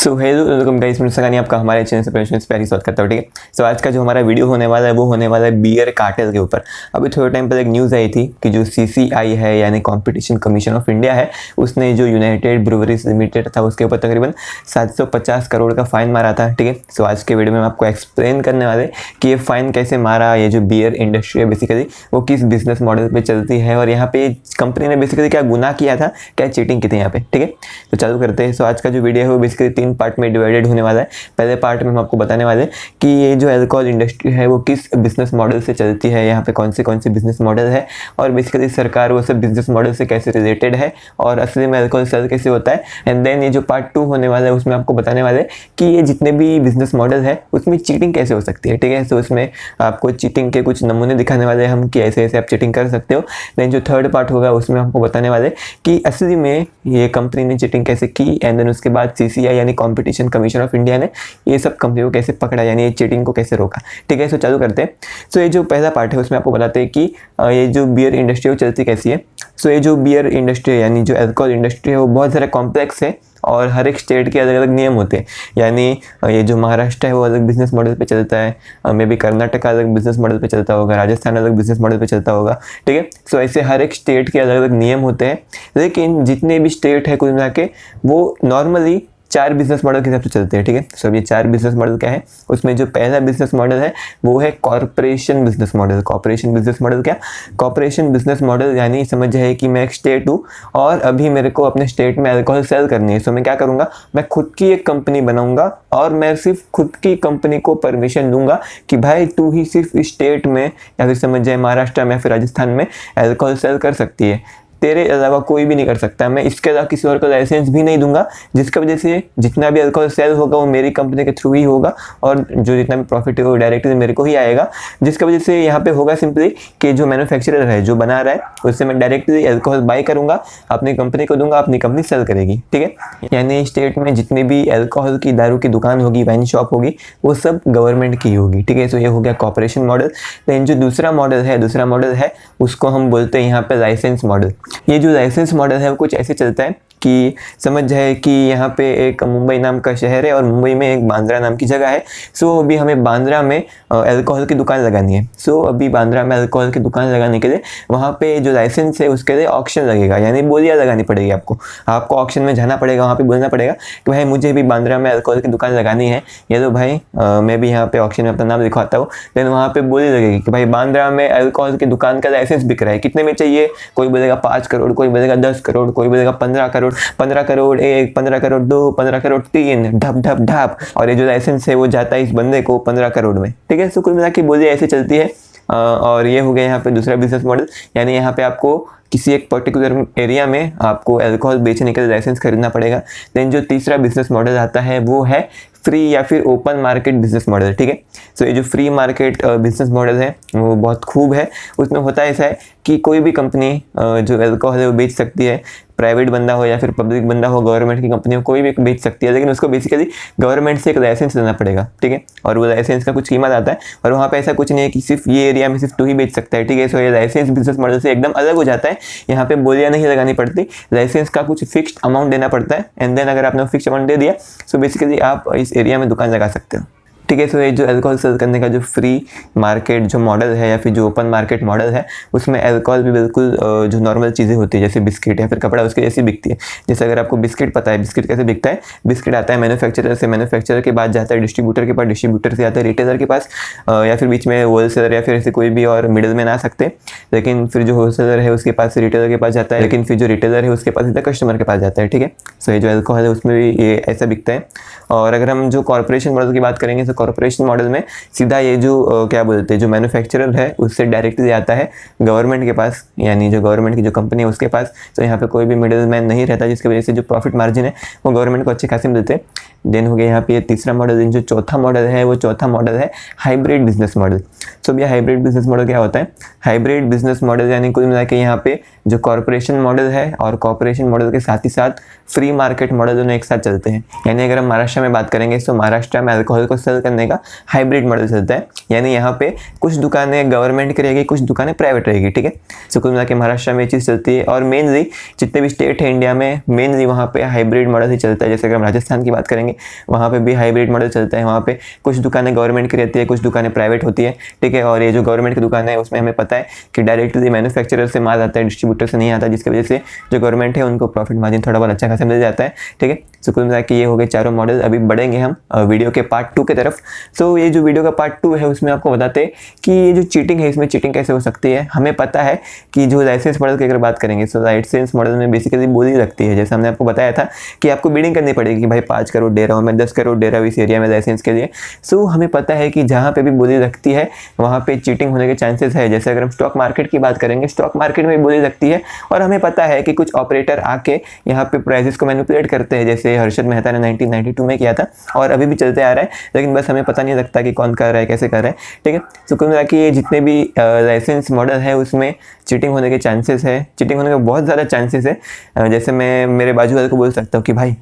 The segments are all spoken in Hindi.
सो हेलो वेलकम गाइस, मैं सगानी आपका हमारे चैनल से प्रेशंस प्यारी स्वागत करता हूँ। ठीक है, सो आज का जो हमारा वीडियो होने वाला है वो होने वाला है बियर कार्टेल के ऊपर। अभी थोड़े टाइम पहले एक न्यूज़ आई थी कि जो CCI है यानी कॉम्पिटिशन कमीशन ऑफ इंडिया है, उसने जो यूनाइटेड ब्रूवरीज लिमिटेड था उसके ऊपर तकरीबन 750 करोड़ का फाइन मारा था। ठीक है, सो आज के वीडियो में हम आपको एक्सप्लेन करने वाले कि ये फाइन कैसे मारा, ये जो बियर इंडस्ट्री है बेसिकली वो किस बिजनेस मॉडल पर चलती है और यहाँ पे कंपनी ने बेसिकली क्या गुनाह किया था, क्या चीटिंग की थी यहाँ पे। ठीक है, तो चालू करते हैं। सो आज का जो वीडियो है वो बेसिकली 3 पार्ट में डिवाइडेड होने वाला है। पहले पार्ट में हम आपको बताने वाले हैं कि ये जो अल्कोहल इंडस्ट्री है वो किस बिजनेस मॉडल से चलती है, यहाँ पे कौन से बिजनेस मॉडल है और बेसिकली सरकार वो सब बिजनेस मॉडल से कैसे रिलेटेड है और असली में अल्कोहल सेल कैसे होता है। एंड देन ये जो पार्ट 2 होने वाला है उसमें आपको बताने वाले कि ये जितने भी बिजनेस मॉडल है उसमें चीटिंग कैसे हो सकती है। ठीक है, तो उसमें आपको चीटिंग के कुछ नमूने दिखाने वाले हैं हम कि ऐसे ऐसे आप चीटिंग कर सकते हो। देन जो थर्ड पार्ट होगा उसमें हमको बताने वाले कि असली में ये कंपनी ने चीटिंग कैसे की एंड देन उसके बाद CCI यानी कॉम्पिटिशन कमीशन ऑफ इंडिया ने ये सब कंपनी को कैसे पकड़ा, यानी ये चीटिंग को कैसे रोका। ठीक है, सो चालू करते हैं। सो ये जो पहला पार्ट है उसमें आपको बताते हैं कि ये जो बियर इंडस्ट्री वो चलती कैसी है। सो ये जो बियर इंडस्ट्री है यानी जो अल्कोहल इंडस्ट्री है वो बहुत ज़्यादा कॉम्प्लेक्स है और हर एक स्टेट के अलग अलग नियम होते हैं। यानी ये जो महाराष्ट्र है वो अलग बिजनेस मॉडल पे चलता है, मे बी कर्नाटक अलग बिजनेस मॉडल पे चलता होगा, राजस्थान अलग बिजनेस मॉडल पे चलता होगा। ठीक है, सो ऐसे हर एक स्टेट के अलग अलग नियम होते हैं, लेकिन जितने भी स्टेट है कुल मिला के वो नॉर्मली 4 बिजनेस मॉडल के हिसाब से चलते हैं। ठीक है, सो अब ये 4 बिजनेस मॉडल क्या है, उसमें जो पहला बिजनेस मॉडल है वो है corporation business model. Corporation business model क्या, कॉर्पोरेशन बिजनेस मॉडल यानी समझ जाए कि मैं एक स्टेट हूँ और अभी मेरे को अपने स्टेट में अल्कोहल सेल करनी है। सो मैं क्या करूँगा, मैं खुद की एक कंपनी बनाऊंगा और मैं सिर्फ खुद की कंपनी को परमिशन दूंगा कि भाई तू ही सिर्फ इस स्टेट में या फिर समझ जाए महाराष्ट्र में या फिर राजस्थान में अल्कोहल सेल कर सकती है, तेरे अलावा कोई भी नहीं कर सकता। मैं इसके अलावा किसी और को लाइसेंस भी नहीं दूंगा, जिसकी वजह से जितना भी अल्कोहल सेल होगा वो मेरी कंपनी के थ्रू ही होगा और जो जितना भी प्रॉफिट है वो डायरेक्टली मेरे को ही आएगा। जिसकी वजह से यहाँ पे होगा सिंपली कि जो मैन्युफैक्चरर है जो बना रहा है उससे मैं डायरेक्टली अल्कोहल बाई करूँगा, अपनी कंपनी को दूंगा, अपनी कंपनी सेल करेगी। ठीक है, यानी स्टेट में जितनी भी अल्कोहल की दारू की दुकान होगी, वाइन शॉप होगी, वो सब गवर्नमेंट की होगी। ठीक है, तो ये हो गया कॉर्पोरेशन मॉडल। लेकिन जो दूसरा मॉडल है उसको हम बोलते हैं यहाँ पे लाइसेंस मॉडल। ये जो लाइसेंस मॉडल है वो कुछ ऐसे चलता है कि समझ जाए कि यहाँ पे एक मुंबई नाम का शहर है और मुंबई में एक बांद्रा नाम की जगह है। सो अभी हमें बांद्रा में अल्कोहल की दुकान लगानी है। सो अभी बांद्रा में अल्कोहल की दुकान लगाने के लिए वहाँ पे जो लाइसेंस है उसके लिए ऑक्शन लगेगा, यानी बोलियाँ लगानी पड़ेगी। आपको ऑक्शन में जाना पड़ेगा, वहाँ पे बोलना पड़ेगा कि भाई मुझे भी बांद्रा में अल्कोहल की दुकान लगानी है, ये तो भाई मैं भी यहाँ पे ऑक्शन में अपना नाम लिखवाता हूँ। देन वहाँ पे बोली लगेगी कि भाई बांद्रा में अल्कोहल की दुकान का लाइसेंस बिक रहा है, कितने में चाहिए। कोई बोलेगा 5 करोड़, कोई बोलेगा 10 करोड़, कोई बोलेगा 15 करोड़, 15 करोड़ 1, 15 करोड़ 2, 15 करोड़ 3, ढप ढप ढप, और ये जो लाइसेंस है वो जाता है इस बंदे को 15 करोड़ में। ठीक है, सो कुल मिला के बोलिए ऐसे चलती है। और ये हो गया यहाँ पे दूसरा बिजनेस मॉडल, यानी यहाँ पे आपको किसी एक पर्टिकुलर एरिया में आपको अल्कोहल बेचने के लिए लाइसेंस खरीदना पड़ेगा। देन जो तीसरा बिजनेस मॉडल आता है वो है फ्री या फिर ओपन मार्केट बिजनेस मॉडल। ठीक है, सो ये जो फ्री मार्केट बिजनेस मॉडल है वो बहुत खूब है। उसमें होता ऐसा है कि कोई भी कंपनी जो अल्कोहल है वो बेच सकती है, प्राइवेट बंदा हो या फिर पब्लिक बंदा हो, गवर्नमेंट की कंपनी हो, कोई भी बेच सकती है, लेकिन उसको बेसिकली गवर्नमेंट से एक लाइसेंस लेना पड़ेगा। ठीक है, और वो लाइसेंस का कुछ कीमत आता है और वहाँ पे ऐसा कुछ नहीं है कि सिर्फ ये एरिया में सिर्फ तू ही बेच सकता है। ठीक है, सो ये लाइसेंस बिजनेस मॉडल से एकदम अलग हो जाता है। यहाँ पे बोलियाँ नहीं लगानी पड़ती, लाइसेंस का कुछ फिक्स्ड अमाउंट देना पड़ता है एंड देन अगर आपने फिक्स्ड अमाउंट दे दिया सो बेसिकली आप इस एरिया में दुकान लगा सकते हो। ठीक है, सो ये जो अल्कोहल सेल करने का जो फ्री मार्केट जो मॉडल है या फिर जो ओपन मार्केट मॉडल है उसमें अल्कोहल भी बिल्कुल जो नॉर्मल चीज़ें होती है जैसे बिस्किट या फिर कपड़ा उसके जैसी बिकती है। जैसे अगर आपको बिस्किट पता है, बिस्किट कैसे बिकता है, बिस्किट आता है मैन्युफैक्चरर से, मैन्युफैक्चरर के बाद जाता है डिस्ट्रीब्यूटर के पास, डिस्ट्रीब्यूटर से आता है रिटेलर के पास, या फिर बीच में होलसेलर या फिर ऐसे कोई भी और मिडिल मैन आ सकते। लेकिन फिर जो होलसेलर है उसके पास से रिटेलर के पास जाता है, लेकिन फिर जो रिटेलर है उसके पास सीधा कस्टमर के पास जाता है। ठीक है, सो ये जो अल्कोहल है उसमें भी ये ऐसा बिकता है। और अगर हम जो कॉर्पोरेशन मॉडल की बात करेंगे तो कॉर्पोरेशन मॉडल में सीधा ये जो क्या बोलते हैं जो मैन्युफैक्चरर है उससे डायरेक्टली आता है गवर्नमेंट के पास, यानी जो गवर्नमेंट की जो कंपनी है उसके पास। तो यहाँ पे कोई भी मिडिल मैन नहीं रहता, जिसकी वजह से जो प्रॉफिट मार्जिन है वो गवर्नमेंट को अच्छे खासे मिलते हैं। देन हो गया यहाँ पे ये तीसरा मॉडल। जो चौथा मॉडल है वो चौथा मॉडल है हाइब्रिड बिजनेस मॉडल। सो भैया हाइब्रिड बिजनेस मॉडल क्या होता है, हाइब्रिड बिजनेस मॉडल यानी कुल मिला के यहाँ पे जो कॉर्पोरेशन मॉडल है और कॉर्पोरेशन मॉडल के साथ ही साथ फ्री मार्केट मॉडल दोनों एक साथ चलते हैं। यानी अगर हम महाराष्ट्र में बात करेंगे तो महाराष्ट्र में अल्कोहल को सेल करने का हाइब्रिड मॉडल चलता है, यानी यहाँ पे कुछ दुकानें गवर्नमेंट की रहेगी, कुछ दुकानें प्राइवेट रहेगी, ठीक है। सो कुल मिला के महाराष्ट्र में ये चीज़ चलती है और मेनली जितने भी स्टेट है इंडिया में मेनली वहाँ पे हाइब्रिड मॉडल ही चलता है। जैसे अगर हम राजस्थान की बात करेंगे वहाँ पे भी हाइब्रिड मॉडल चलता है, वहाँ पे कुछ दुकानें गवर्नमेंट की रहती है, कुछ दुकानें प्राइवेट होती है, ठीक है। और ये जो गवर्नमेंट की दुकान है उसमें हमें पता है कि डायरेक्टली मैन्युफैक्चरर से माल आता है, डिस्ट्रीब्यूटर से नहीं आता, जिसकी वजह से जो गवर्नमेंट है उनको प्रॉफिट मार्जिन थोड़ा बहुत अच्छा खासा मिल जाता है, ठीक है। सो कुल मिला के ये हो गए चारों मॉडल। अभी बढ़ेंगे हम वीडियो के पार्ट 2 की तरफ। सो ये जो वीडियो का पार्ट 2 है उसमें आपको बताते हैं कि ये जो चीटिंग है इसमें चीटिंग कैसे हो सकती है। हमें पता है कि जो लाइसेंस मॉडल की अगर बात करेंगे तो लाइसेंस मॉडल में बेसिकली बोली लगती है, जैसे हमने आपको बताया था कि आपको बिडिंग करनी पड़ेगी कि भाई 5 करोड़ दे रहा हूँ मैं, 10 करोड़ दे रहा हूँ इस एरिया में लाइसेंस के लिए। सो हमें पता है कि जहाँ पे भी बोली लगती है वहाँ पे चीटिंग होने के चांसेस है। जैसे अगर हम स्टॉक मार्केट की बात करेंगे, स्टॉक मार्केट में बोली लगती है और हमें पता है कि कुछ ऑपरेटर आके यहाँ पे प्राइसेस को मैनिपुलेट करते हैं, जैसे हर्षद मेहता ने 1992 में किया था और अभी भी चलते आ रहा है, लेकिन बस हमें पता नहीं लगता कि कौन कर रहा है, कैसे कर रहा है, ठीक है। सो कुल मिला के जितने भी लाइसेंस मॉडल है उसमें चीटिंग होने के चांसेस है, चीटिंग होने के बहुत ज़्यादा चांसेस है। जैसे मैं मेरे बाजू वाले को बोल सकता हूँ कि भाई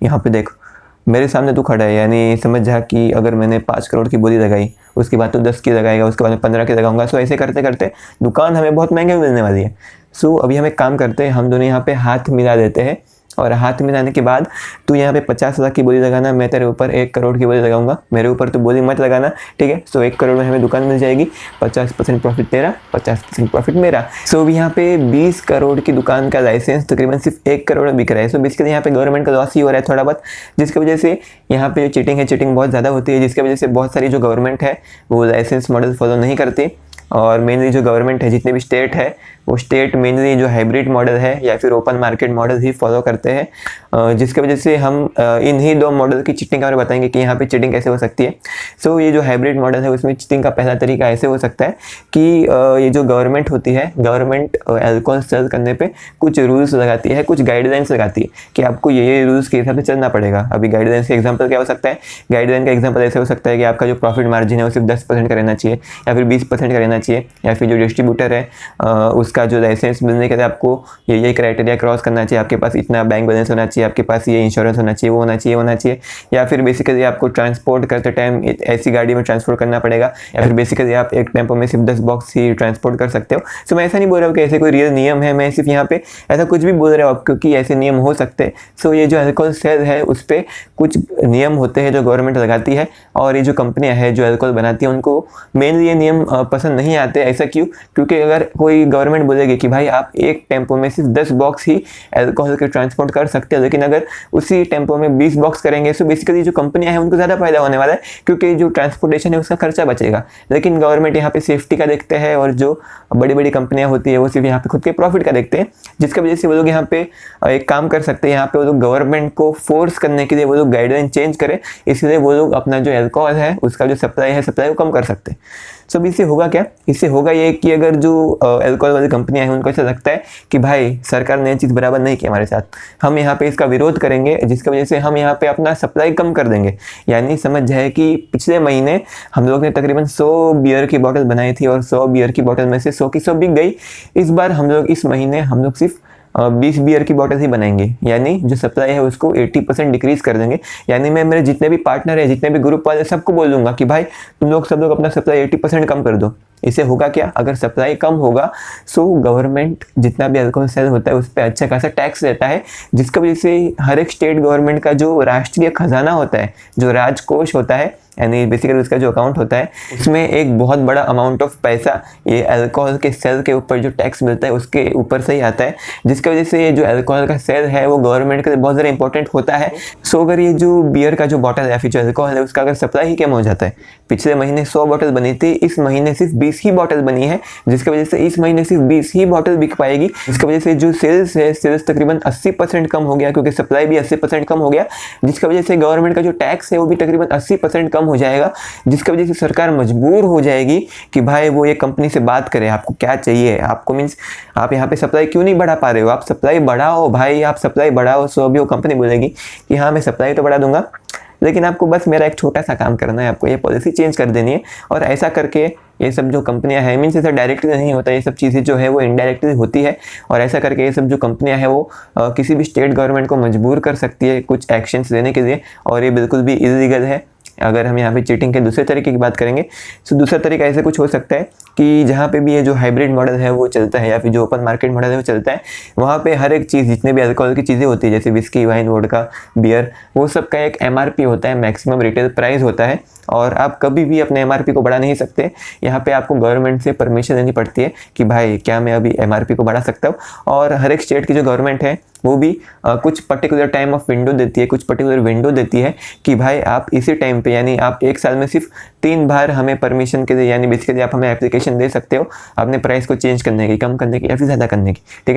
यहाँ पे देख मेरे सामने तू खड़ा है, यानी समझ जा कि अगर मैंने 5 करोड़ की बोली लगाई उसके बाद तो 10 की लगाएगा, उसके बाद मैं 15 की लगाऊंगा। सो ऐसे करते करते दुकान हमें बहुत महंगे में मिलने वाली है। सो अभी हम एक काम करते हैं, हम दोनों यहाँ पे हाथ मिला देते हैं और हाथ मिलाने के बाद तू यहाँ पे 50 लाख की बोली लगाना, मैं तेरे ऊपर 1 करोड़ की बोली लगाऊंगा, मेरे ऊपर तो बोली मत लगाना, ठीक है। सो 1 करोड़ में हमें दुकान मिल जाएगी, 50% प्रॉफिट तेरा, 50% प्रॉफिट मेरा। सो अभी यहाँ पे 20 करोड़ की दुकान का लाइसेंस तकरीबन सिर्फ 1 करोड़ में बिक रहा है। सो बेसिकली यहाँ पे गवर्नमेंट का लॉस ही हो रहा है थोड़ा बहुत, जिसकी वजह से यहाँ पे जो चीटिंग है चीटिंग बहुत ज़्यादा होती है, जिसकी वजह से बहुत सारी जो गवर्नमेंट है वो लाइसेंस मॉडल फॉलो नहीं करती। और मेनली जो गवर्नमेंट है जितने भी स्टेट है वो स्टेट मेनली जो हाइब्रिड मॉडल है या फिर ओपन मार्केट मॉडल ही फॉलो करते हैं, जिसकी वजह से हम इन ही 2 मॉडल की चीटिंग के बारे में बताएंगे कि यहाँ पे चीटिंग कैसे हो सकती है। सो ये जो हाइब्रिड मॉडल है उसमें चीटिंग का पहला तरीका ऐसे हो सकता है कि ये जो गवर्नमेंट होती है, गवर्नमेंट अल्कोहल सेल करने पे कुछ रूल्स लगाती है, कुछ गाइडलाइंस लगाती है कि आपको ये रूल्स के हिसाब से चलना पड़ेगा। अभी गाइडलाइंस का एग्जाम्पल क्या हो सकता है, गाइडलाइन का एग्जाम्पल ऐसे हो सकता है कि आपका जो प्रॉफिट मार्जिन है वो सिर्फ 10% का रहना चाहिए या फिर 20% का रहना चाहिए, या फिर जो डिस्ट्रीब्यूटर है उसका जो लाइसेंस मिलने के लिए आपको ये क्राइटेरिया क्रॉस करना चाहिए, आपके पास इतना बैंक बैलेंस होना चाहिए, आपके पास ये इंश्योरेंस होना चाहिए, वो होना चाहिए, या फिर बेसिकली आपको ट्रांसपोर्ट करते टाइम ऐसी गाड़ी में ट्रांसपोर्ट करना पड़ेगा, या फिर बेसिकली आप एक टेम्पो में सिर्फ 10 बॉक्स ही ट्रांसपोर्ट कर सकते हो। सो मैं ऐसा नहीं बोल रहा हूँ कि ऐसे कोई रियल नियम है, मैं सिर्फ यहाँ पे ऐसा कुछ भी बोल रहा हूँ क्योंकि ऐसे नियम हो सकते हैं। सो ये जो अल्कोहल सेल है उस पर कुछ नियम होते हैं जो गवर्नमेंट लगाती है, और ये जो कंपनियाँ हैं जो अल्कोहल बनाती हैं उनको मेनली ये नियम पसंद नहीं आते। ऐसा क्यों? क्योंकि अगर कोई गवर्नमेंट बोलेगी कि भाई आप एक टेम्पो में सिर्फ 10 बॉक्स ही अल्कोहल के ट्रांसपोर्ट कर सकते हो, लेकिन अगर उसी टेम्पो में 20 बॉक्स करेंगे तो बेसिकली जो कंपनियां हैं उनको ज़्यादा फायदा होने वाला है, क्योंकि जो ट्रांसपोर्टेशन है उसका खर्चा बचेगा। लेकिन गवर्नमेंट यहाँ पे सेफ्टी का देखते हैं और जो बड़ी बड़ी कंपनियां होती है वो सिर्फ यहाँ पे खुद के प्रॉफिट का देखते हैं, जिसकी वजह से वो लोग यहाँ पे एक काम कर सकते हैं, यहाँ पे वो लोग गवर्नमेंट को फोर्स करने के लिए वो लोग गाइडलाइन चेंज करें, इसलिए वो लोग अपना जो अल्कोहल है उसका जो सप्लाई को कम कर सकते हैं। सो इससे होगा क्या? इससे होगा ये कि अगर जो अल्कोहल वाली कंपनियां हैं उनको ऐसा लगता है कि भाई सरकार ने ये चीज़ बराबर नहीं की हमारे साथ, हम यहाँ पे इसका विरोध करेंगे, जिसकी वजह से हम यहाँ पे अपना सप्लाई कम कर देंगे। यानी समझ जाए कि पिछले महीने हम लोग ने तकरीबन 100 बियर की बोतल बनाई थी और 100 बियर की बोतल में से 100 की 100 बिक गई। इस बार हम लोग इस महीने हम लोग सिर्फ 20 बियर की बोतल ही बनाएंगे, यानी जो सप्लाई है उसको 80% डिक्रीज कर देंगे। यानी मैं मेरे जितने भी पार्टनर है, जितने भी ग्रुप वाले सबको बोल दूंगा कि भाई तुम लोग सब लोग अपना सप्लाई 80% कम कर दो। इससे होगा क्या? अगर सप्लाई कम होगा सो गवर्नमेंट जितना भी अल्कोहल सेल होता है उस पर अच्छा खासा टैक्स देता है, जिसकी वजह से हर एक स्टेट गवर्नमेंट का जो राष्ट्रीय खजाना होता है, जो राजकोष होता है, यानी बेसिकली उसका जो अकाउंट होता है उसमें एक बहुत बड़ा अमाउंट ऑफ पैसा ये अल्कोहल के सेल के ऊपर जो टैक्स मिलता है उसके ऊपर से ही आता है, जिसकी वजह से ये जो अल्कोहल का सेल है वो गवर्नमेंट के लिए बहुत ज़्यादा इंपॉर्टेंट होता है। सो अगर ये जो बियर का जो बॉटल या फिर जो अल्कोहल है उसका अगर सप्लाई ही कम हो जाता है, पिछले महीने 100 बॉटल बनी थी, इस महीने सिर्फ 20 ही बॉटल बनी है, जिसकी वजह से इस महीने सिर्फ 20 ही बॉटल बिक पाएगी, जिसकी वजह से जो सेल्स है सेल्स तकरीबन 80% कम हो गया, क्योंकि सप्लाई भी 80% कम हो गया, जिसकी वजह से गवर्नमेंट का जो टैक्स है वो भी तकरीबन 80% कम हो जाएगा, जिसकी वजह से सरकार मजबूर हो जाएगी कि भाई वो ये कंपनी से बात करे, आपको क्या चाहिए, आपको मीन्स आप यहाँ पे सप्लाई क्यों नहीं बढ़ा पा रहे हो, आप सप्लाई बढ़ाओ भाई, आप सप्लाई बढ़ाओ। सो अभी वो कंपनी बोलेगी कि हाँ मैं सप्लाई तो बढ़ा दूंगा, लेकिन आपको बस मेरा एक छोटा सा काम करना है, आपको ये पॉलिसी चेंज कर देनी है। और ऐसा करके ये सब जो कंपनियां हैं, मीन्स ऐसा डायरेक्टली नहीं होता, ये सब चीज़ें जो है वो इनडायरेक्टली होती है, और ऐसा करके ये सब जो कंपनियां हैं वो किसी भी स्टेट गवर्नमेंट को मजबूर कर सकती है कुछ एक्शंस लेने के लिए, और ये बिल्कुल भी इलीगल है। अगर हम यहाँ पे चीटिंग के दूसरे तरीके की बात करेंगे तो दूसरा तरीका ऐसे कुछ हो सकता है कि जहाँ पे भी ये जो हाइब्रिड मॉडल है वो चलता है या फिर जो ओपन मार्केट मॉडल है वो चलता है, वहाँ पे हर एक चीज़ जितने भी अल्कोहल की चीज़ें होती है जैसे विस्की, वाइन, वोडका, बियर, वो सब का एक MRP होता है, मैक्सिमम रिटेल प्राइस होता है, और आप कभी भी अपने MRP को बढ़ा नहीं सकते। यहाँ पे आपको गवर्नमेंट से परमिशन लेनी पड़ती है कि भाई क्या मैं अभी MRP को बढ़ा सकता हूँ, और हर एक स्टेट की जो गवर्नमेंट है वो भी कुछ पर्टिकुलर टाइम ऑफ विंडो देती है, कुछ पर्टिकुलर विंडो देती है कि भाई आप इसी टाइम पे, यानी आप एक साल में सिर्फ 3 बार हमें परमिशन के लिए, यानी बेसिकली आप हमें एप्लीकेशन दे सकते हो अपने प्राइस को चेंज करने की, कम करने की या फिर ज़्यादा करने की। ठीक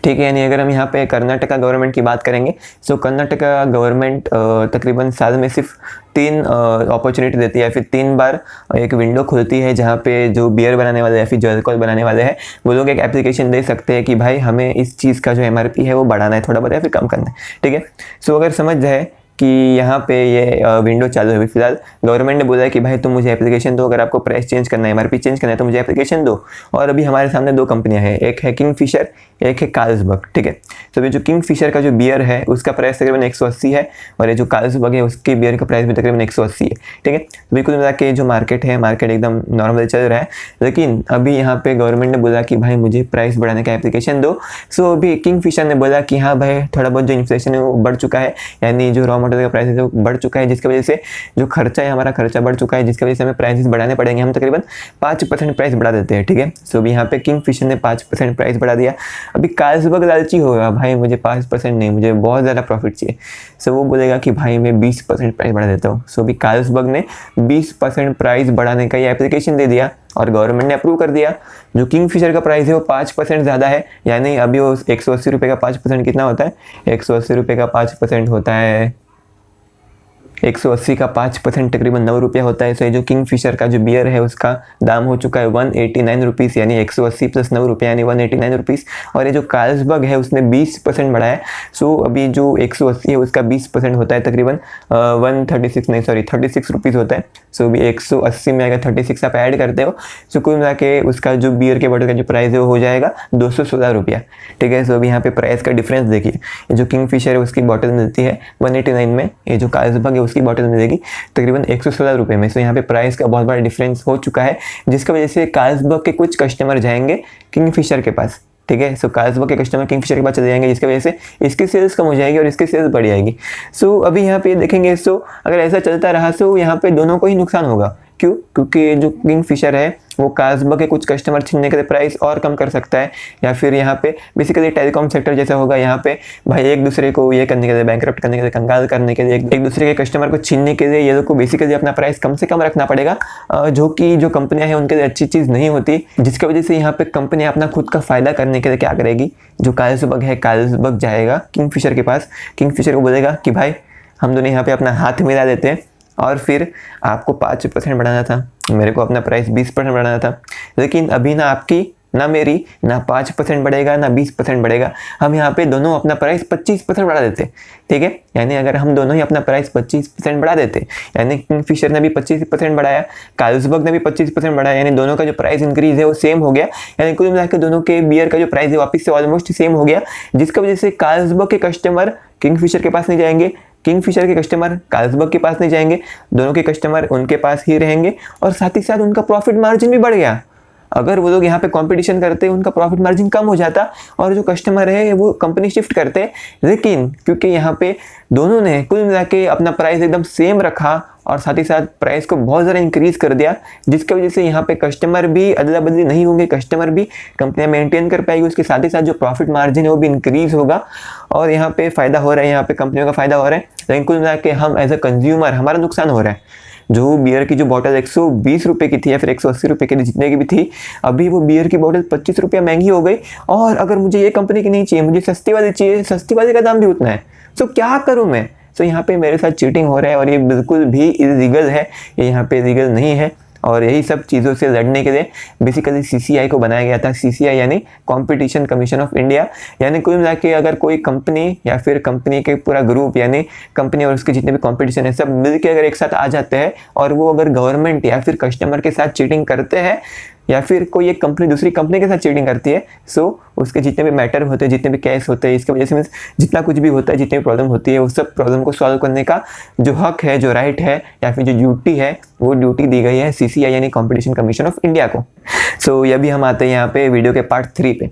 है। यानी अगर हम यहाँ पे कर्नाटका गवर्नमेंट की बात करेंगे तो कर्नाटका गवर्नमेंट तकरीबन साल में सिर्फ 3 अपॉर्चुनिटी देती है या फिर 3 बार एक विंडो खुलती है जहाँ पे जो बियर बनाने वाले या फिर जो अल्कोहल बनाने वाले हैं वो लोग एक एप्लीकेशन दे सकते हैं कि भाई हमें इस चीज़ का जो MRP है वो बढ़ाना है थोड़ा बहुत या फिर कम करना है। ठीक है। सो अगर समझ जाए कि यहाँ पे ये विंडो चालू है, फिलहाल गवर्नमेंट ने बोला है कि भाई तुम मुझे एप्लीकेशन दो, अगर आपको प्राइस चेंज करना है, MRP चेंज करना है तो मुझे एप्लीकेशन दो। और अभी हमारे सामने 2 कंपनियां हैं, एक है किंगफिशर, एक है कार्ल्सबर्ग। ठीक है। तो ये जो किंगफिशर का जो बियर है उसका प्राइस तकरीबन 180 है, और ये जो कार्ल्सबर्ग है उसके बियर का प्राइस भी तकरीबन 180 है। ठीक है। तो बिल्कुल मिला के जो मार्केट है, मार्केट एकदम नॉर्मल चल रहा है, लेकिन अभी यहाँ पे गवर्नमेंट ने बोला कि भाई मुझे प्राइस बढ़ाने का एप्लीकेशन दो। सो अभी किंगफिशर ने बोला कि हाँ भाई थोड़ा बहुत जो इन्फ्लेशन है वो बढ़ चुका है, यानी जो रॉ मटेरियल का प्राइस है वो बढ़ चुका है, जिसकी वजह से जो खर्चा है हमारा खर्चा बढ़ चुका है, जिसकी वजह से हमें प्राइसेस बढ़ाने पड़ेंगे। हम तकरीबन 5% प्राइस बढ़ा देते हैं। ठीक है। सो अभी यहाँ पे किंगफिशर ने 5% प्राइस बढ़ा दिया। अभी कार्ल्सबर्ग लालची होगा, भाई मुझे 5% नहीं, मुझे बहुत ज़्यादा प्रॉफिट चाहिए। सो वो बोलेगा कि भाई मैं 20% प्राइस बढ़ा देता हूँ। सो अभी कार्ल्सबर्ग ने 20% प्राइस बढ़ाने का ये एप्लीकेशन दे दिया और गवर्नमेंट ने अप्रूव कर दिया। जो किंगफिशर का प्राइस है वो 5% ज़्यादा है, यानी अभी वो 180 रुपये का 5% कितना होता है, 180 रुपये का 5% होता है, 180 का 5% तकरीबन 9 रुपया होता है। तो ये जो किंगफिशर का जो बियर है उसका दाम हो चुका है 189 रुपीज़, यानी 180 प्लस 9 रुपये यानी 189 रुपीज़। और ये जो कार्ल्सबर्ग है उसने 20% बढ़ाया। सो अभी जो 180 है उसका 20% होता है तकरीबन 36 रुपीज़ होता है। सो अभी 180 में अगर 36 आप ऐड करते हो तो कुल मिला के उसका जो बियर के बॉटल का जो प्राइस है वो हो जाएगा 216 रुपया। ठीक है। सो अभी यहाँ पे प्राइस का डिफरेंस देखिए, ये जो किंगफिशर है उसकी बॉटल मिलती है 189 में, ये जो कार्ल्सबर्ग है उसकी बॉटल मिलेगी तकरीबन 116 रुपये में। सो यहाँ पे प्राइस का बहुत बड़ा डिफरेंस हो चुका है, जिसकी वजह से कार्ल्सबर्ग के कुछ कस्टमर जाएंगे किंगफिशर के पास। ठीक है। सो कार्ल्सबर्ग के कस्टमर किंगफिशर के पास चले जाएंगे, जिसकी वजह से इसकी सेल्स कम हो जाएगी और इसकी सेल्स बढ़ जाएगी। सो अभी यहाँ पे देखेंगे, सो अगर ऐसा चलता रहा तो यहाँ पे दोनों को ही नुकसान होगा। क्यों? क्योंकि जो किंगफिशर है वो कार्ल्सबर्ग के कुछ कस्टमर छीनने के लिए प्राइस और कम कर सकता है, या फिर यहाँ पे बेसिकली टेलीकॉम सेक्टर जैसा होगा, यहाँ पे भाई एक दूसरे को ये करने के लिए, बैंकरप्ट करने के लिए, कंगाल करने के लिए, एक दूसरे के कस्टमर को छीनने के लिए ये लोग को बेसिकली अपना प्राइस कम से कम रखना पड़ेगा, जो कि जो कंपनियां हैं उनके लिए अच्छी चीज़ नहीं होती, जिसकी वजह से यहाँ पे कंपनियां अपना खुद का फायदा करने के लिए क्या करेगी, जो कार्ल्सबर्ग है, कार्ल्सबर्ग जाएगा किंगफिशर के पास, किंगफिशर को बोलेगा कि भाई हम दोनों यहाँ पे अपना हाथ मिला देते हैं, और फिर आपको 5% बढ़ाना था, मेरे को अपना प्राइस 20% बढ़ाना था, लेकिन अभी ना आपकी ना मेरी ना 5% बढ़ेगा ना 20% बढ़ेगा, हम यहाँ पे दोनों अपना प्राइस 25% बढ़ा देते। ठीक है। यानी अगर हम दोनों ही अपना प्राइस 25% बढ़ा देते, यानी किंगफिशर ने भी 25% बढ़ाया, कार्ल्सबर्ग ने भी 25% बढ़ाया, यानी दोनों का जो प्राइस इंक्रीज है वो सेम हो गया, यानी कुल मिलाकर दोनों के बियर का जो प्राइस है वापस से ऑलमोस्ट सेम हो गया, जिसकी वजह से कार्ल्सबर्ग के कस्टमर किंगफिशर के पास नहीं जाएंगे, किंगफिशर के कस्टमर कार्ल्सबर्ग के पास नहीं जाएंगे, दोनों के कस्टमर उनके पास ही रहेंगे, और साथ ही साथ उनका प्रॉफिट मार्जिन भी बढ़ गया। अगर वो लोग यहाँ पे कंपटीशन करते उनका प्रॉफिट मार्जिन कम हो जाता और जो कस्टमर है वो कंपनी शिफ्ट करते, लेकिन क्योंकि यहाँ पे दोनों ने कुल मिला के अपना प्राइस एकदम सेम रखा और साथ ही साथ प्राइस को बहुत ज़्यादा इंक्रीज कर दिया, जिसकी वजह से यहाँ पे कस्टमर भी अदला बदली नहीं होंगे, कस्टमर भी कंपनियां मेंटेन कर पाएगी, उसके साथ ही साथ जो प्रॉफिट मार्जिन है वो भी इंक्रीज होगा और यहाँ पे फ़ायदा हो रहा है, यहाँ पे कंपनियों का फ़ायदा हो रहा है। लेकिन कुल मिला के हम एज अ कंज्यूमर हमारा नुकसान हो रहा है। जो बियर की जो बोतल 120 रुपये की थी या फिर 180 रुपये की जितने की भी थी, अभी वो बियर की बोतल 25 रुपया महंगी हो गई, और अगर मुझे ये कंपनी की नहीं चाहिए, मुझे सस्ती वाली चाहिए, सस्ती वाली का दाम भी उतना है, तो क्या करूँ मैं? तो यहाँ पे मेरे साथ चीटिंग हो रहा है और ये बिल्कुल भी इलीगल है, ये यहाँ पे लीगल नहीं है। और यही सब चीज़ों से लड़ने के लिए बेसिकली CCI को बनाया गया था। CCI यानी कंपटीशन कमीशन ऑफ इंडिया, यानी कुल मिला के अगर कोई कंपनी या फिर कंपनी के पूरा ग्रुप, यानी कंपनी और उसके जितने भी कंपटीशन है सब मिलके अगर एक साथ आ जाते हैं और वो अगर गवर्नमेंट या फिर कस्टमर के साथ चीटिंग करते हैं, या फिर कोई एक कंपनी दूसरी कंपनी के साथ चीटिंग करती है, सो उसके जितने भी मैटर होते हैं, जितने भी केस होते हैं, इसकी वजह से मीन्स जितना कुछ भी होता है, जितनी भी प्रॉब्लम होती है, उस सब प्रॉब्लम को सॉल्व करने का जो हक है, जो राइट है, या फिर जो ड्यूटी है, वो ड्यूटी दी गई है CCI यानी कॉम्पिटिशन कमीशन ऑफ इंडिया को। सो ये भी हम आते हैं यहाँ पे वीडियो के पार्ट 3 पे,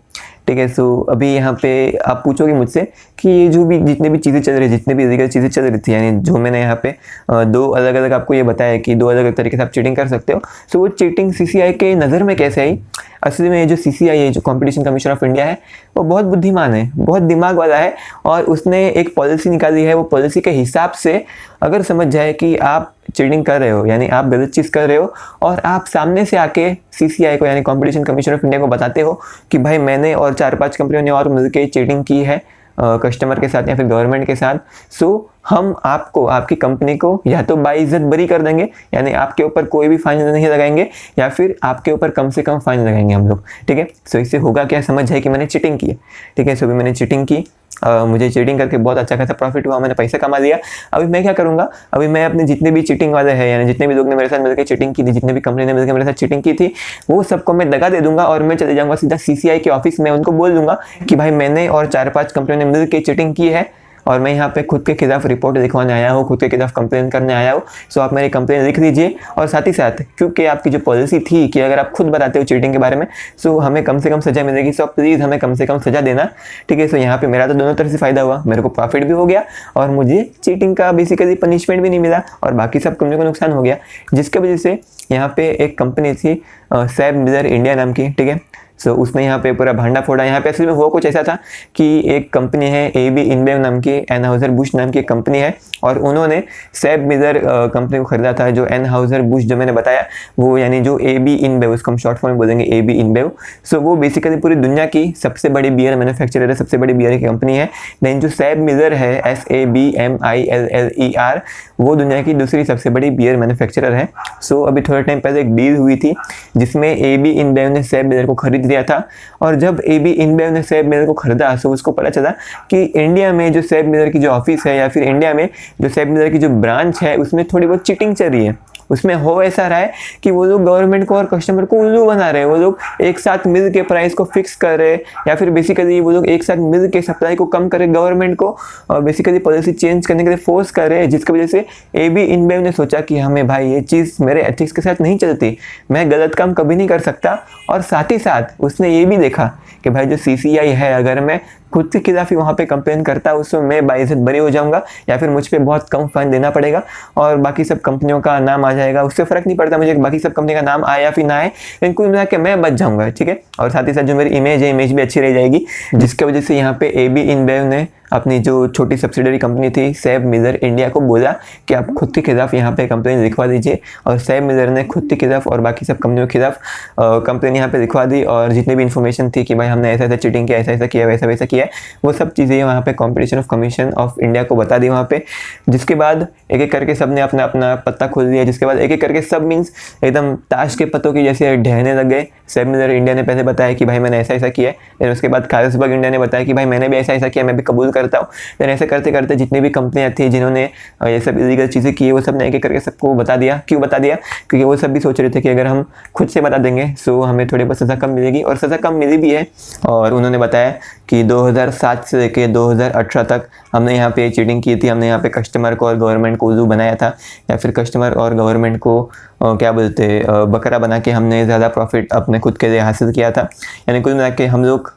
ठीक है। सो अभी यहाँ पे आप पूछोगे मुझसे कि ये जो भी जितने भी चीज़ें चल रही, जितने भी इलीगल चीज़ें चल रही थी, यानी जो मैंने यहाँ पे दो अलग अलग आपको ये बताया कि दो अलग अलग तरीके से आप चीटिंग कर सकते हो, सो वो चीटिंग CCI के नज़र में कैसे आई? असली में ये जो CCI है, जो कॉम्पिटिशन कमीशन ऑफ इंडिया है, वो बहुत बुद्धिमान है, बहुत दिमाग वाला है, और उसने एक पॉलिसी निकाली है। वो पॉलिसी के हिसाब से अगर समझ जाए कि आप चीटिंग कर रहे हो, यानी आप गलत चीज़ कर रहे हो, और आप सामने से आके CCI को यानी कॉम्पिटिशन कमीशन ऑफ इंडिया को बताते हो कि भाई मैंने और 4-5 कंपनियों ने और मिलकर चीटिंग की है कस्टमर के साथ या फिर गवर्नमेंट के साथ, सो हम आपको, आपकी कंपनी को या तो बाइज्जत बरी कर देंगे, यानी आपके ऊपर कोई भी फाइन नहीं लगाएंगे, या फिर आपके ऊपर कम से कम फाइन लगाएंगे हम लोग, ठीक है। सो इससे होगा क्या, समझ जाए कि मैंने चीटिंग की है, ठीक है। सो अभी मैंने चीटिंग की, मुझे चीटिंग करके बहुत अच्छा खासा प्रॉफिट हुआ, मैंने पैसा कमा लिया। अभी मैं क्या करूँगा, अभी मैं अपने जितने भी चीटिंग वाले हैं, यानी जितने भी लोग ने मेरे साथ मिलकर चीटिंग की थी, जितने भी कंपनी ने मिलकर मेरे साथ चीटिंग की थी, वो सबको मैं दगा दे दूंगा, और मैं चले जाऊँगा सीधा CCI के ऑफिस में, उनको बोल दूंगा कि भाई मैंने और 4-5 कंपनियों ने मिलकर चीटिंग की है, और मैं यहाँ पे खुद के खिलाफ रिपोर्ट लिखवाने आया हूँ, खुद के खिलाफ कंप्लेन करने आया हूँ। सो आप मेरी कंप्लेन लिख दीजिए, और साथ ही साथ क्योंकि आपकी जो पॉलिसी थी कि अगर आप खुद बताते हो चीटिंग के बारे में, सो हमें कम से कम सजा मिलेगी, सो प्लीज़ हमें कम से कम सजा देना, ठीक है। सो यहाँ पे मेरा तो दोनों तरफ से फ़ायदा हुआ, मेरे को प्रॉफिट भी हो गया, और मुझे चीटिंग का बेसिकली पनिशमेंट भी नहीं मिला, और बाकी सब कंपनियों को नुकसान हो गया, जिसके वजह से यहाँ पे एक कंपनी थी सैब मिलर इंडिया नाम की, ठीक है। सो उसने यहाँ पे पूरा भांडा फोड़ा। यहाँ पे असल में हुआ कुछ ऐसा था कि एक कंपनी है AB InBev नाम की, एनहाउजर बुश नाम की एक कंपनी है, और उन्होंने सैब मिलर कंपनी को खरीदा था। जो एनहाउजर बुश जो मैंने बताया, वो यानी जो AB InBev, उसको हम शॉर्ट फॉर्म में बोलेंगे AB InBev। सो वो बेसिकली पूरी दुनिया की सबसे बड़ी बियर मैन्युफैक्चरर है, सबसे बड़ी बियर की कंपनी है। देन जो सैब मिलर है, SABMILLER, वो दुनिया की दूसरी सबसे बड़ी बियर मैन्युफैक्चरर है। सो अभी थोड़े टाइम पहले एक डील हुई थी जिसमें AB InBev ने सैब मिलर को खरीद दिया था, और जब AB InBev ने सैब मिलर को खरीदा, सो उसको पता चला कि इंडिया में जो सैब मिलर की जो ऑफिस है, या फिर इंडिया में जो सैब मिलर की जो ब्रांच है, उसमें थोड़ी बहुत चीटिंग चल रही है। उसमें हो ऐसा रहा है कि वो लोग गवर्नमेंट को और कस्टमर को उल्लू बना रहे हैं, वो लोग एक साथ मिल के प्राइस को फिक्स कर रहे हैं, या फिर बेसिकली वो लोग एक साथ मिल के सप्लाई को कम करे, गवर्नमेंट को बेसिकली पॉलिसी चेंज करने के लिए फोर्स कर रहे हैं, जिसकी वजह से AB InBev ने सोचा कि हमें भाई ये चीज़ मेरे एथिक्स के साथ नहीं चलती, मैं गलत काम कभी नहीं कर सकता। और साथ ही साथ उसने ये भी देखा कि भाई जो CCI है, अगर मैं खुद के खिलाफ ही वहाँ पे कंप्लेन करता उसमें मैं बाइज्जत बरी हो जाऊंगा, या फिर मुझ पे बहुत कम फाइन देना पड़ेगा, और बाकी सब कंपनियों का नाम आ जाएगा। उससे फ़र्क नहीं पड़ता मुझे बाकी सब कंपनी का नाम आए या फिर ना आए, लेकिन कुल मिला के मैं बच जाऊंगा, ठीक है। और साथ ही साथ जो मेरी इमेज है, इमेज भी अच्छी रह जाएगी, जिसकी वजह से यहाँ पे AB InBev ने अपनी जो छोटी सब्सिडरी कंपनी थी सैब मिलर इंडिया को बोला कि आप खुद के खिलाफ यहाँ पे कंप्लेन लिखवा दीजिए, और सैब मिलर ने खुद के खिलाफ और बाकी सब कंपनियों के खिलाफ कंप्लेन यहाँ पे लिखवा दी, और जितनी भी इन्फॉर्मेशन थी कि भाई हमने ऐसा ऐसा चीटिंग किया, ऐसा ऐसा किया, वैसा वैसा किया, वो सब चीज़ें वहाँ पे competition of commission of India को बता दी वहाँ पे। जिसके बाद एक एक करके सब ने अपना अपना पत्ता खोल दिया, जिसके बाद एक एक करके सब मीन्स एकदम ताश के पत्तों की जैसे ढहने लग गए। सैब मिलर इंडिया ने पहले बताया कि भाई मैंने ऐसा ऐसा किया है, फिर उसके बाद कार्लसबर्ग इंडिया ने बताया कि भाई मैंने भी ऐसा ऐसा किया, मैं भी कबूल करता हूँ। फिर ऐसे करते करते जितनी भी कंपनियाँ थी जिन्होंने ये सब इलीगल चीज़ें की, वो सब ने एक एक करके सबको बता दिया। क्यों बता दिया? क्योंकि वो सब भी सोच रहे थे कि अगर हम खुद से बता देंगे सो हमें थोड़ी बहुत सज़ा कम मिलेगी, और सज़ा कम मिली भी है। और उन्होंने बताया कि 2007 से लेकर 2018 तक हमने यहाँ पे चीटिंग की थी, हमने यहाँ पे कस्टमर को और गवर्नमेंट को उल्लू बनाया था, या फिर कस्टमर और गवर्नमेंट को क्या बोलते बकरा बना के हमने ज़्यादा प्रॉफिट अपने खुद के लिए हासिल किया था। यानी कुल मिला के हम लोग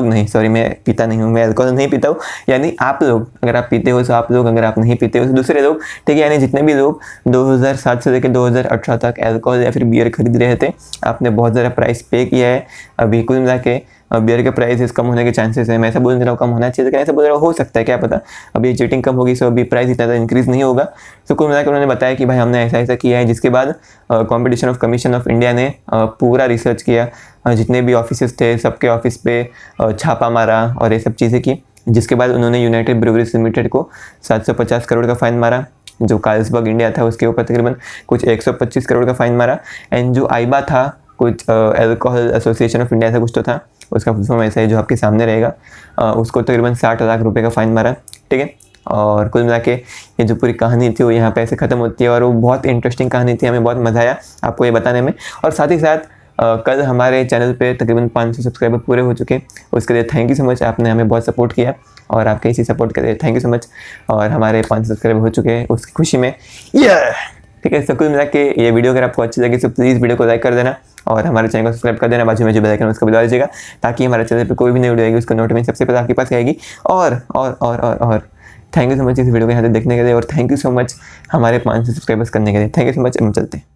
नहीं, सॉरी मैं पीता नहीं हूँ, मैं अल्कोहल नहीं पीता हूँ, यानी आप लोग अगर आप पीते हो तो आप लोग, अगर आप नहीं पीते हो तो दूसरे लोग, ठीक है। यानी जितने भी लोग 2007 से लेकर 2018 तक अल्कोहल या फिर बियर खरीद रहे थे, आपने बहुत ज़्यादा प्राइस पे किया है। अभी कुल मिला के बियर के प्राइसेस कम होने के चांसेस है। मैं ऐसा बोल नहीं रहा हूँ कम होना चाहिए, लेकिन ऐसा बोल रहा हूँ हो सकता है, क्या पता अभी चीटिंग कम होगी, सो अभी प्राइस इतना ज़्यादा इंक्रीज़ नहीं होगा। तो कुल मिलाकर उन्होंने बताया कि भाई हमने ऐसा ऐसा किया है, जिसके बाद competition of commission of India ने पूरा रिसर्च किया, जितने भी ऑफिस थे सबके ऑफिस पे छापा मारा और ये सब चीज़ें की, जिसके बाद उन्होंने यूनाइटेड ब्रूवरीज लिमिटेड को 750 करोड़ का फ़ाइन मारा। जो कार्लसबर्ग इंडिया था उसके ऊपर तकरीबन कुछ 125 करोड़ का फ़ाइन मारा। एंड जो आइबा था, कुछ अल्कोहल एसोसिएशन ऑफ इंडिया ऐसा कुछ तो था, उसका फुल फॉर्म ऐसा है जो आपके सामने रहेगा, उसको तकरीबन 60 लाख रुपए का फ़ाइन मारा, ठीक है। और कुल मिला के ये जो पूरी कहानी थी वो यहाँ पे ऐसे ख़त्म होती है, और वो बहुत इंटरेस्टिंग कहानी थी, हमें बहुत मज़ा आया आपको ये बताने में। और साथ ही साथ कल हमारे चैनल पे तकरीबन 500 सब्सक्राइबर पूरे हो चुके हैं। उसके लिए थैंक यू सो मच, आपने हमें बहुत सपोर्ट किया और आपके इसी सपोर्ट के लिए थैंक यू सो मच। और हमारे 500 सब्सक्राइबर हो चुके हैं, उसकी खुशी में ठीक है। सब कुछ मिला के ये वीडियो अगर आपको अच्छी लगी तो प्लीज़ वीडियो को लाइक कर देना और हमारे चैनल को सब्सक्राइब कर देना। बाजू में जो बेल आइकन है उसको भी दबा दीजिएगा ताकि हमारे चैनल पे कोई भी नई वीडियो आएगी उसका नोटिफिकेशन सबसे पहले आपके पास आएगी। और थैंक यू सो मच इस वीडियो को यहाँ तक देखने के लिए और थैंक यू सो मच हमारे 500 सब्सक्राइबर्स करने के लिए। Thank you so much. हम चलते हैं।